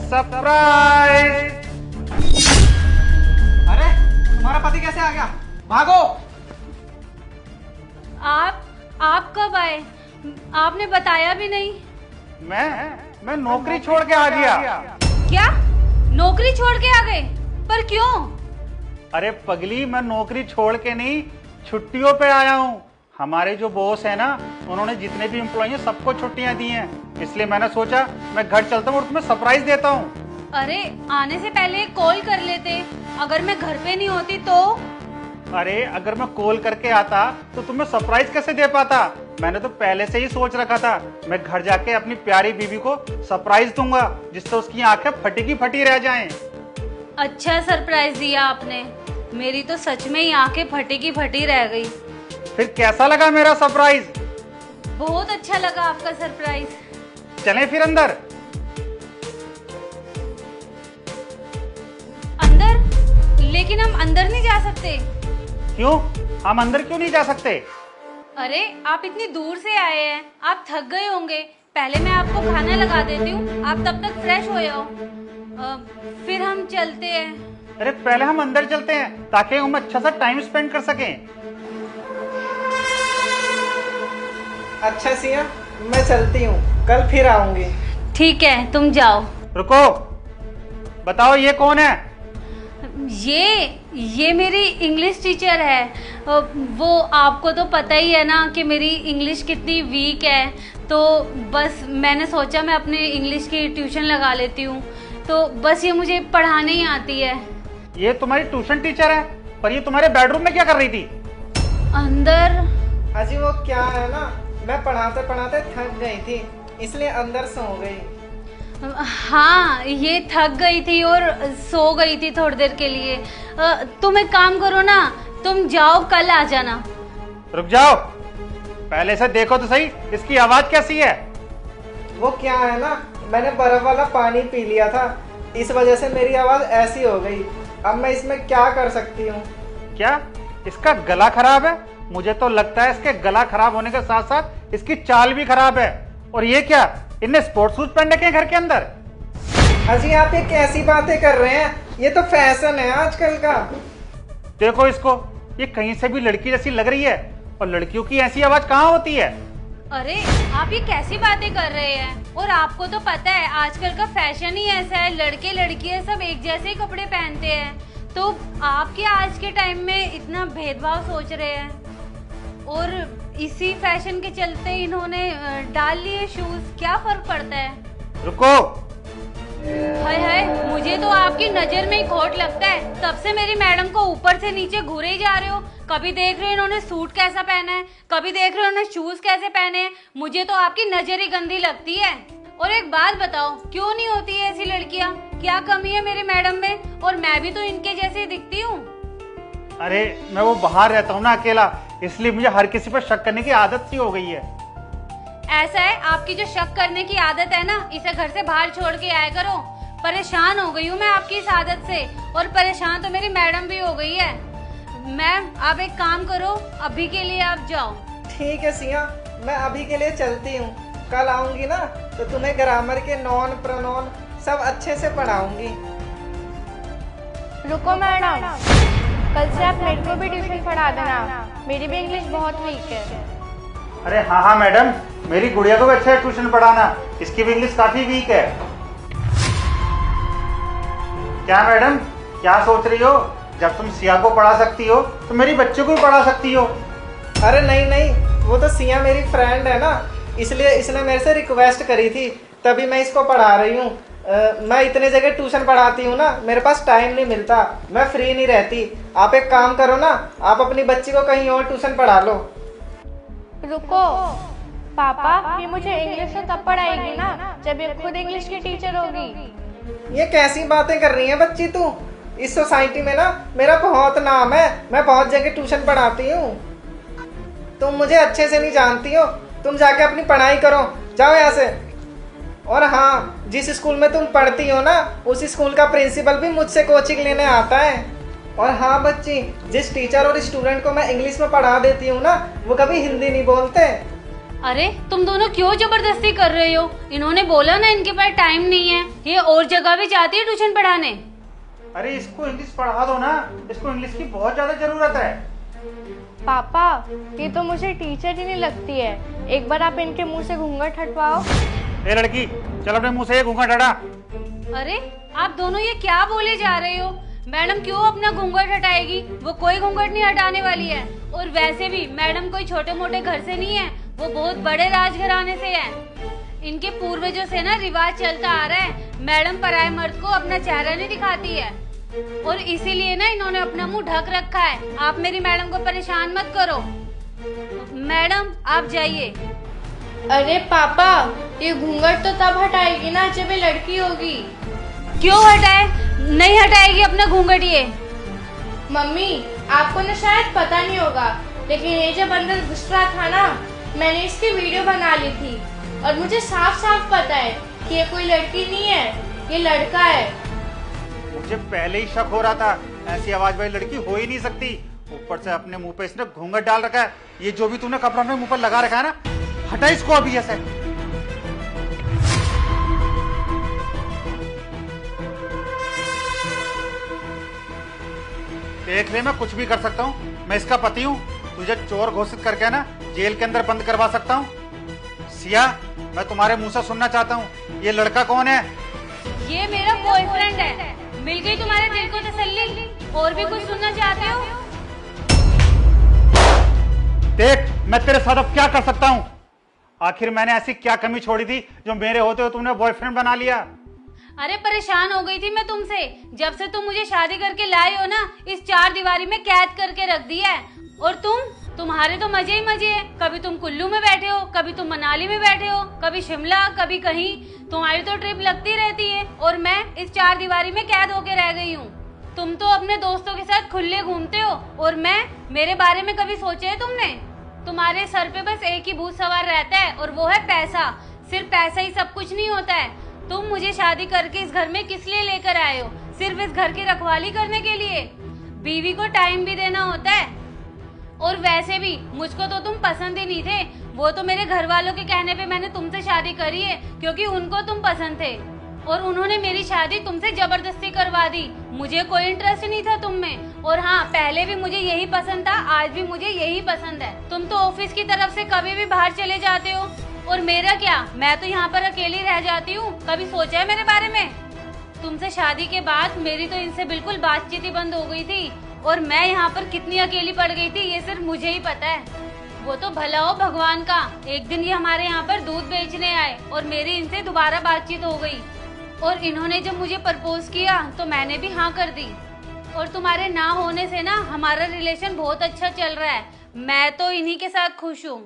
Surprise. अरे तुम्हारा पति कैसे आ गया? भागो। आप कब आए? आपने बताया भी नहीं। मैं नौकरी छोड़ के आ गया। क्या? नौकरी छोड़ के आ गए? पर क्यों? अरे पगली, मैं नौकरी छोड़ के नहीं, छुट्टियों पे आया हूँ। हमारे जो बॉस है ना, उन्होंने जितने भी एम्प्लॉई हैं सबको छुट्टियां दी हैं, इसलिए मैंने सोचा मैं घर चलता हूँ और तुम्हें सरप्राइज देता हूँ। अरे आने से पहले कॉल कर लेते, अगर मैं घर पे नहीं होती तो। अरे अगर मैं कॉल करके आता तो तुम्हें सरप्राइज कैसे दे पाता? मैंने तो पहले से ही सोच रखा था, मैं घर जाके अपनी प्यारी बीवी को सरप्राइज दूंगा जिससे उसकी आंखें फटी की फटी रह जाएं। अच्छा सरप्राइज दिया आपने, मेरी तो सच में ही आंखें फटी की फटी रह गई। फिर कैसा लगा मेरा सरप्राइज? बहुत अच्छा लगा आपका सरप्राइज। चलें फिर अंदर। अंदर? लेकिन हम अंदर नहीं जा सकते। क्यों? हम अंदर क्यों नहीं जा सकते? अरे आप इतनी दूर से आए हैं, आप थक गए होंगे। पहले मैं आपको खाना लगा देती हूँ, आप तब तक फ्रेश हो जाओ, फिर हम चलते हैं। अरे पहले हम अंदर चलते हैं ताकि हम अच्छा सा टाइम स्पेंड कर सकें। अच्छा सिया, मैं चलती हूँ, कल फिर आऊंगी। ठीक है, तुम जाओ। रुको, बताओ ये कौन है? ये मेरी इंग्लिश टीचर है। वो आपको तो पता ही है ना कि मेरी इंग्लिश कितनी वीक है, तो बस मैंने सोचा मैं अपने इंग्लिश की ट्यूशन लगा लेती हूँ, तो बस ये मुझे पढ़ाने ही आती है। ये तुम्हारी ट्यूशन टीचर है, पर ये तुम्हारे बेडरूम में क्या कर रही थी? अंदर? अजी वो क्या है ना, मैं पढ़ाते पढ़ाते थक गई थी, इसलिए अंदर सो गई। हाँ, ये थक गई थी और सो गई थी थोड़ी देर के लिए। तुम एक काम करो ना, तुम जाओ, कल आ जाना। रुक जाओ, पहले से देखो तो सही इसकी आवाज कैसी है। वो क्या है ना, मैंने बर्फ वाला पानी पी लिया था, इस वजह से मेरी आवाज ऐसी हो गई। अब मैं इसमें क्या कर सकती हूँ? क्या इसका गला खराब है? मुझे तो लगता है इसके गला खराब होने के साथ साथ इसकी चाल भी खराब है। और ये क्या, इनने स्पोर्ट्स शूज पहन रखे हैं घर के अंदर? अजी आप ये कैसी बातें कर रहे हैं? ये तो फैशन है आजकल का। देखो इसको, ये कहीं से भी लड़की जैसी लग रही है, और लड़कियों की ऐसी आवाज कहाँ होती है? अरे आप ये कैसी बातें कर रहे हैं? और आपको तो पता है आजकल का फैशन ही ऐसा है, लड़के लड़कियां सब एक जैसे ही कपड़े पहनते हैं, तो आप क्या आज के टाइम में इतना भेदभाव सोच रहे हैं? और इसी फैशन के चलते इन्होंने डाल लिए शूज, क्या फर्क पड़ता है? रुको। हाय हाय, मुझे तो आपकी नजर में ही खोट लगता है। तब से मेरी मैडम को ऊपर से नीचे घूरे ही जा रहे हो। कभी देख रहे हो इन्होंने सूट कैसा पहना है, कभी देख रहे हो इन्होंने शूज कैसे पहने हैं। मुझे तो आपकी नजर ही गंदी लगती है। और एक बात बताओ, क्यों नहीं होती है ऐसी लड़कियां? क्या कमी है मेरी मैडम में? और मैं भी तो इनके जैसे दिखती हूँ। अरे मैं वो बाहर रहता हूँ ना अकेला, इसलिए मुझे हर किसी पर शक करने की आदत सी हो गई है। ऐसा है, आपकी जो शक करने की आदत है ना, इसे घर से बाहर छोड़ के आया करो। परेशान हो गई हूँ मैं आपकी इस आदत से, और परेशान तो मेरी मैडम भी हो गई है। मैम आप एक काम करो, अभी के लिए आप जाओ। ठीक है सिया, मैं अभी के लिए चलती हूँ, कल आऊंगी ना तो तुम्हें ग्रामर के नॉन प्रोनॉन सब अच्छे से पढ़ाऊंगी। रुको मैडम, कल से आप मेरे को भी ट्यूशन पढ़ा देना, मेरी भी इंग्लिश बहुत वीक है। अरे हाँ हाँ मैडम, मेरी गुड़िया को भी अच्छा है ट्यूशन पढ़ाना, इसकी भी इंग्लिश काफी वीक है। क्या मैडम, क्या सोच रही हो? जब तुम सिया को पढ़ा सकती हो तो मेरी बच्चों को भी पढ़ा सकती हो। अरे नहीं नहीं, वो तो सिया मेरी फ्रेंड है ना, इसलिए इसने मेरे से रिक्वेस्ट करी थी, तभी मैं इसको पढ़ा रही हूँ। मैं इतने जगह ट्यूशन पढ़ाती हूँ ना, मेरे पास टाइम नहीं मिलता, मैं फ्री नहीं रहती। आप एक काम करो ना, आप अपनी बच्ची को कहीं और ट्यूशन पढ़ा लो। रुको पापा, ये मुझे इंग्लिश तो तब पढ़ाएगी ना जब ये खुद इंग्लिश की टीचर होगी। ये कैसी बातें कर रही है बच्ची तू? इस सोसाइटी में ना मेरा बहुत नाम है, मैं बहुत जगह ट्यूशन पढ़ाती हूँ। तुम मुझे अच्छे से नहीं जानती हो, तुम जाके अपनी पढ़ाई करो, जाओ यहाँ से। और हाँ, जिस स्कूल में तुम पढ़ती हो ना, उस स्कूल का प्रिंसिपल भी मुझसे कोचिंग लेने आता है। और हाँ बच्ची, जिस टीचर और स्टूडेंट को मैं इंग्लिश में पढ़ा देती हूँ ना, वो कभी हिंदी नहीं बोलते। अरे तुम दोनों क्यों जबरदस्ती कर रहे हो? इन्होंने बोला ना इनके पास टाइम नहीं है, ये और जगह भी जाती है ट्यूशन पढ़ाने। अरे इसको इंग्लिश पढ़ा दो ना, इसको इंग्लिश की बहुत ज्यादा जरूरत है। पापा ये तो मुझे टीचर ही नहीं लगती है, एक बार आप इनके मुंह से घूंघट हटवाओ। ए लड़की, चल अपने मुंह से ये घूंघट हटा। अरे आप दोनों ये क्या बोले जा रहे हो? मैडम क्यों अपना घूंघट हटाएगी? वो कोई घूंघट नहीं हटाने वाली है। और वैसे भी मैडम कोई छोटे मोटे घर से नहीं है, वो बहुत बड़े राजघराने से है। इनके पूर्वजों से ना रिवाज चलता आ रहा है, मैडम पराये मर्द को अपना चेहरा नहीं दिखाती है, और इसीलिए ना इन्होंने अपना मुंह ढक रखा है। आप मेरी मैडम को परेशान मत करो। मैडम आप जाइए। अरे पापा ये घूंघट तो तब हटाएगी ना जब ये लड़की होगी। क्यों हटाए? नहीं हटाएगी अपना घूंघट ये। मम्मी आपको ना शायद पता नहीं होगा, लेकिन ये जब अंदर घुस रहा था ना, मैंने इसकी वीडियो बना ली थी, और मुझे साफ साफ पता है कि ये कोई लड़की नहीं है, ये लड़का है। मुझे पहले ही शक हो रहा था, ऐसी आवाज वाली लड़की हो ही नहीं सकती। ऊपर से अपने मुंह पे इसने घूंघट डाल रखा है। ये जो भी तूने कपड़ा अपने मुंह पर लगा रखा है ना, हटा इसको अभी ऐसे। देख ले, मैं कुछ भी कर सकता हूँ, मैं इसका पति हूँ। तुझे चोर घोषित करके ना जेल के अंदर बंद करवा सकता हूँ। सिया, मैं तुम्हारे मुंह से सुनना चाहता हूँ, ये लड़का कौन है? ये मेरा बॉयफ्रेंड है। मिल गई तुम्हारे दिल को तसल्ली? और भी कुछ सुनना चाहते हो? देख, मैं तेरे साथ अब क्या कर सकता हूँ। आखिर मैंने ऐसी क्या कमी छोड़ी थी जो मेरे होते हुए तुमने बॉयफ्रेंड बना लिया? अरे परेशान हो गई थी मैं तुमसे। जब से तुम मुझे शादी करके लाए हो ना, इस चार दीवारी में कैद करके रख दिया है। और तुम्हारे तो मजे ही मजे हैं। कभी तुम कुल्लू में बैठे हो, कभी तुम मनाली में बैठे हो, कभी शिमला, कभी कहीं। तुम्हारी तो ट्रिप लगती रहती है, और मैं इस चार दीवारी में कैद होके रह गई हूँ। तुम तो अपने दोस्तों के साथ खुले घूमते हो, और मेरे बारे में कभी सोचे है तुमने? तुम्हारे सर पे बस एक ही भूत सवार रहता है, और वो है पैसा। सिर्फ पैसा ही सब कुछ नहीं होता है। तुम मुझे शादी करके इस घर में किस लिए लेकर आए हो? सिर्फ इस घर की रखवाली करने के लिए? बीवी को टाइम भी देना होता है। और वैसे भी मुझको तो तुम पसंद ही नहीं थे। वो तो मेरे घर वालों के कहने पे मैंने तुमसे शादी करी है, क्योंकि उनको तुम पसंद थे, और उन्होंने मेरी शादी तुमसे जबरदस्ती करवा दी। मुझे कोई इंटरेस्ट नहीं था तुम में। और हाँ, पहले भी मुझे यही पसंद था, आज भी मुझे यही पसंद है। तुम तो ऑफिस की तरफ से कभी भी बाहर चले जाते हो, और मेरा क्या, मैं तो यहाँ पर अकेली रह जाती हूँ। कभी सोचा है मेरे बारे में? तुमसे शादी के बाद मेरी तो इनसे बिल्कुल बातचीत ही बंद हो गई थी, और मैं यहाँ पर कितनी अकेली पड़ गई थी ये सिर्फ मुझे ही पता है। वो तो भला हो भगवान का, एक दिन ये हमारे यहाँ पर दूध बेचने आए, और मेरी इनसे दोबारा बातचीत हो गई, और इन्होंने जब मुझे प्रपोज किया तो मैंने भी हाँ कर दी। और तुम्हारे ना होने से ना हमारा रिलेशन बहुत अच्छा चल रहा है। मैं तो इन्हीं के साथ खुश हूँ।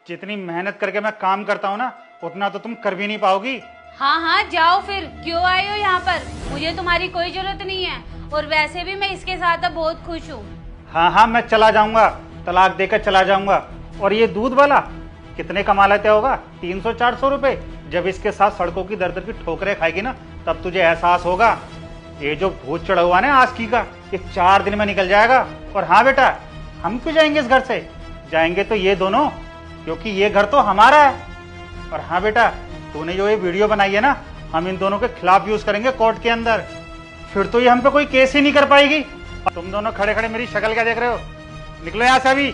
जितनी मेहनत करके मैं काम करता हूँ ना, उतना तो तुम कर भी नहीं पाओगी। हाँ हाँ जाओ फिर, क्यों आए हो यहाँ पर? मुझे तुम्हारी कोई जरूरत नहीं है, और वैसे भी मैं इसके साथ अब बहुत खुश हूँ। हाँ हाँ, मैं चला जाऊंगा, तलाक देकर चला जाऊंगा। और ये दूध वाला कितने कमा लेते होगा? 300-400 रुपए। जब इसके साथ सड़कों की दर दर की ठोकरें खाएगी ना, तब तुझे एहसास होगा ये जो भूत चढ़ा हुआ ना आस्की का, ये 4 दिन में निकल जाएगा। और हाँ बेटा, हम क्यों जाएंगे इस घर से? जाएंगे तो ये दोनों, क्योंकि ये घर तो हमारा है। और हाँ बेटा, तूने जो ये वीडियो बनाई है ना, हम इन दोनों के खिलाफ यूज करेंगे कोर्ट के अंदर। फिर तो ये हम पे कोई केस ही नहीं कर पाएगी। तुम दोनों खड़े खड़े मेरी शक्ल क्या देख रहे हो? निकलो यहाँ से अभी।